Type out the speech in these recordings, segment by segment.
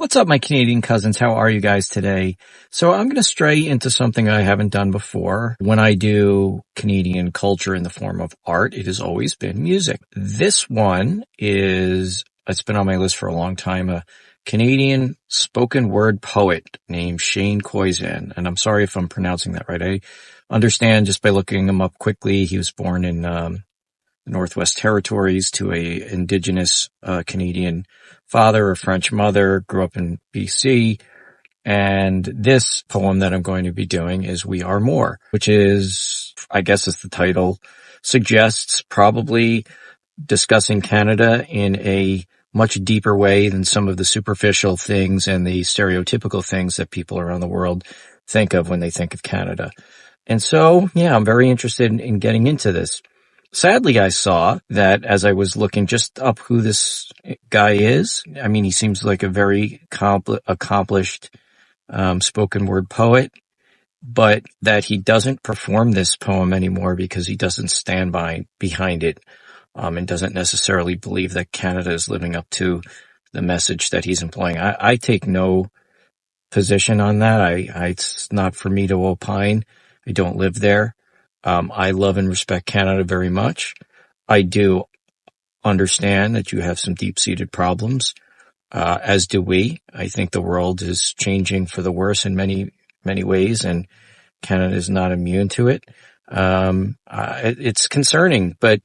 What's up, my Canadian cousins? How are you guys today? So I'm going to stray into something I haven't done before. When I do Canadian culture in the form of art, it has always been music. This one it's been on my list for a long time, a Canadian spoken word poet named Shane Koyczan. And I'm sorry if I'm pronouncing that right. I understand just by looking him up quickly. He was born in the Northwest Territories to a indigenous Canadian father, a French mother, grew up in BC. And this poem that I'm going to be doing is We Are More, which is, I guess as the title suggests, probably discussing Canada in a much deeper way than some of the superficial things and the stereotypical things that people around the world think of when they think of Canada. And so, yeah, I'm very interested in getting into this. Sadly, I saw that as I was looking just up who this guy is. I mean, he seems like a very accomplished spoken word poet, but that he doesn't perform this poem anymore because he doesn't stand behind it, and doesn't necessarily believe that Canada is living up to the message that he's employing. I take no position on that. It's not for me to opine. I don't live there. I love and respect Canada very much. I do understand that you have some deep-seated problems, as do we. I think the world is changing for the worse in many, many ways, and Canada is not immune to it. It's concerning, but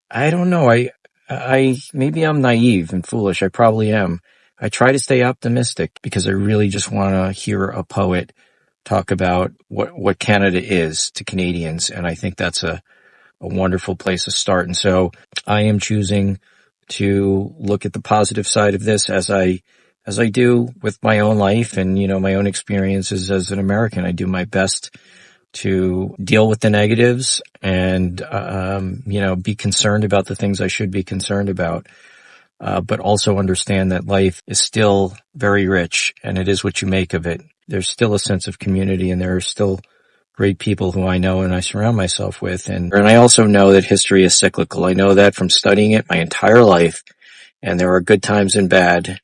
I don't know. Maybe I'm naive and foolish. I probably am. I try to stay optimistic because I really just want to hear a poet talk about what Canada is to Canadians. And I think that's a wonderful place to start. And so I am choosing to look at the positive side of this as I do with my own life and, my own experiences as an American. I do my best to deal with the negatives and, be concerned about the things I should be concerned about. But also understand that life is still very rich and it is what you make of it. There's still a sense of community and there are still great people who I know and I surround myself with. And I also know that history is cyclical. I know that from studying it my entire life, and there are good times and bad.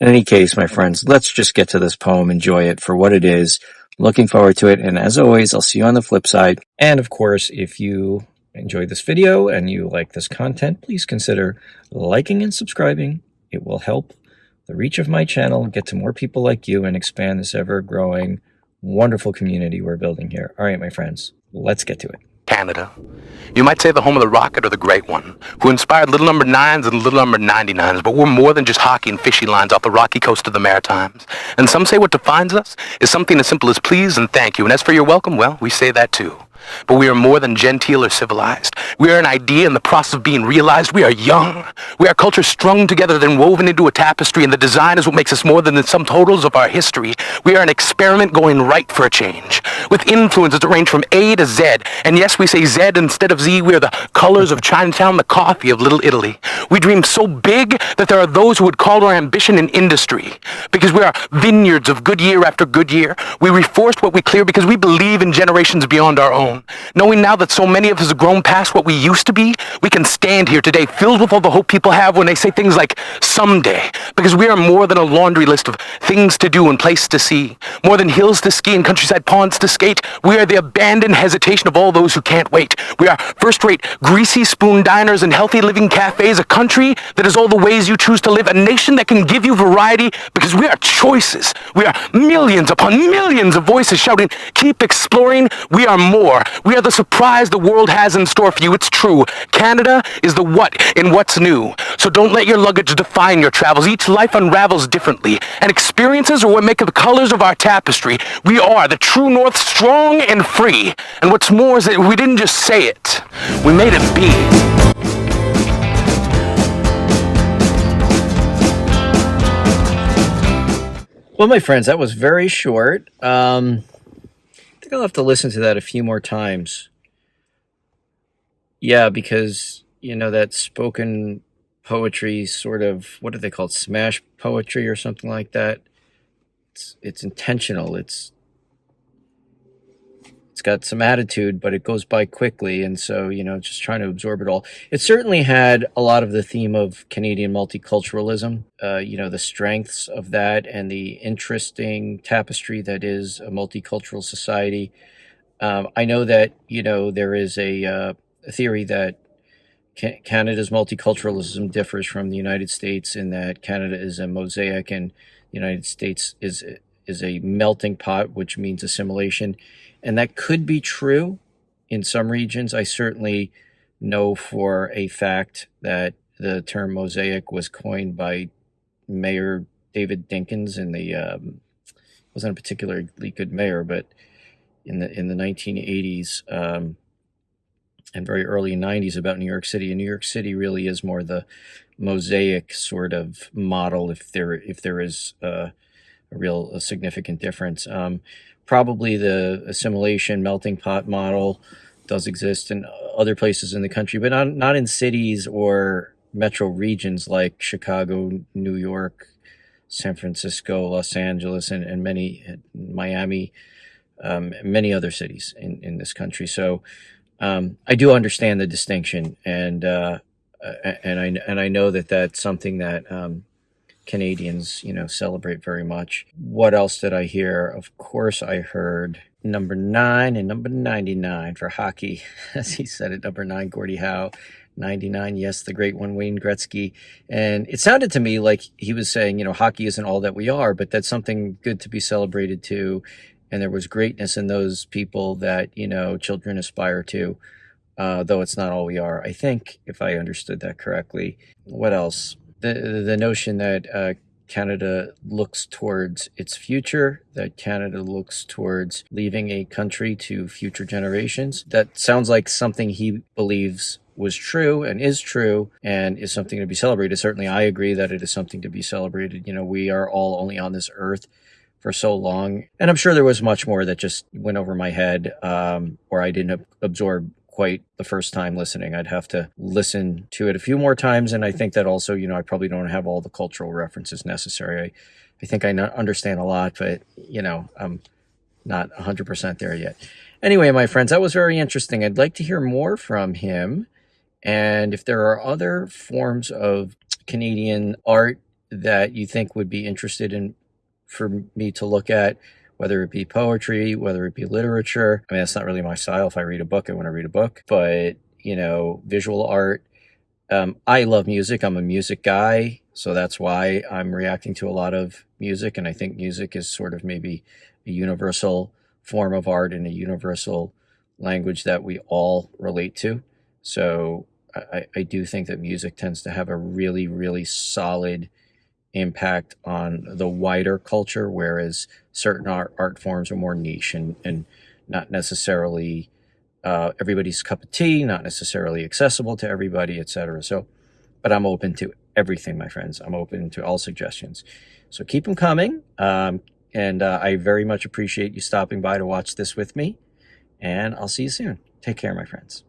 In any case, my friends, let's just get to this poem, enjoy it for what it is. Looking forward to it. And as always, I'll see you on the flip side. And of course, if you enjoyed this video and you like this content, please consider liking and subscribing. It will help the reach of my channel get to more people like you and expand this ever-growing, wonderful community we're building here. All right, my friends, let's get to it. Canada. You might say the home of the Rocket or the Great One, who inspired little number 9s and little number 99s, but we're more than just hockey and fishy lines off the rocky coast of the Maritimes. And some say what defines us is something as simple as please and thank you. And as for your welcome, well, we say that too. But we are more than genteel or civilized. We are an idea in the process of being realized. We are young. We are culture strung together, then woven into a tapestry, and the design is what makes us more than the sum totals of our history. We are an experiment going right for a change, with influences that range from A to Z. And yes, we say Z instead of Z. We are the colors of Chinatown, the coffee of Little Italy. We dream so big that there are those who would call our ambition an industry, because we are vineyards of good year after good year. We reforest what we clear because we believe in generations beyond our own. Knowing now that so many of us have grown past what we used to be, we can stand here today filled with all the hope people have when they say things like someday, because we are more than a laundry list of things to do and places to see, more than hills to ski and countryside ponds to skate. We are the abandoned hesitation of all those who can't wait. We are first-rate greasy spoon diners and healthy living cafes, a country that is all the ways you choose to live, a nation that can give you variety because we are choices. We are millions upon millions of voices shouting, keep exploring. We are more. We are the surprise the world has in store for you. It's true. Canada is the what in what's new. So don't let your luggage define your travels. Each life unravels differently, and experiences are what make the colors of our tapestry. We are the true north, strong and free. And what's more is that we didn't just say it. We made it be. Well, my friends, that was very short. I think I'll have to listen to that a few more times. Yeah, because, that spoken poetry sort of, what do they call it? Smash poetry or something like that. It's intentional. It's It's got some attitude, but it goes by quickly. And so, just trying to absorb it all. It certainly had a lot of the theme of Canadian multiculturalism, the strengths of that and the interesting tapestry that is a multicultural society. I know that, there is a theory that Canada's multiculturalism differs from the United States in that Canada is a mosaic and the United States is a melting pot, which means assimilation. And that could be true in some regions. I certainly know for a fact that the term mosaic was coined by Mayor David Dinkins in the wasn't a particularly good mayor, but in the 1980s. And very early 90s about New York City. And New York City really is more the mosaic sort of model, if there is a significant difference. Probably the assimilation melting pot model does exist in other places in the country, but not in cities or metro regions like Chicago, New York, San Francisco, Los Angeles, and Miami, many other cities in this country. So I do understand the distinction, and I know that that's something that Canadians, celebrate very much. What else did I hear? Of course, I heard number 9 and number 99 for hockey, as he said it. Number 9, Gordie Howe. 99, yes, the great one, Wayne Gretzky. And it sounded to me like he was saying, hockey isn't all that we are, but that's something good to be celebrated too. And there was greatness in those people that, children aspire to, though it's not all we are, I think, if I understood that correctly. What else? The notion that Canada looks towards its future, that Canada looks towards leaving a country to future generations. That sounds like something he believes was true and is something to be celebrated. Certainly, I agree that it is something to be celebrated. We are all only on this earth for so long. And I'm sure there was much more that just went over my head, or I didn't absorb quite the first time listening. I'd have to listen to it a few more times. And I think that also, I probably don't have all the cultural references necessary. I think I understand a lot, but, I'm not 100% there yet. Anyway, my friends, that was very interesting. I'd like to hear more from him. And if there are other forms of Canadian art that you think would be interested in for me to look at, whether it be poetry, whether it be literature. I mean, that's not really my style. If I read a book, I want to read a book. But, visual art. I love music. I'm a music guy. So that's why I'm reacting to a lot of music. And I think music is sort of maybe a universal form of art and a universal language that we all relate to. So I do think that music tends to have a really, really solid impact on the wider culture, whereas certain art forms are more niche and not necessarily everybody's cup of tea, not necessarily accessible to everybody, etc. So, but I'm open to everything, my friends. I'm open to all suggestions. So keep them coming. And I very much appreciate you stopping by to watch this with me. And I'll see you soon. Take care, my friends.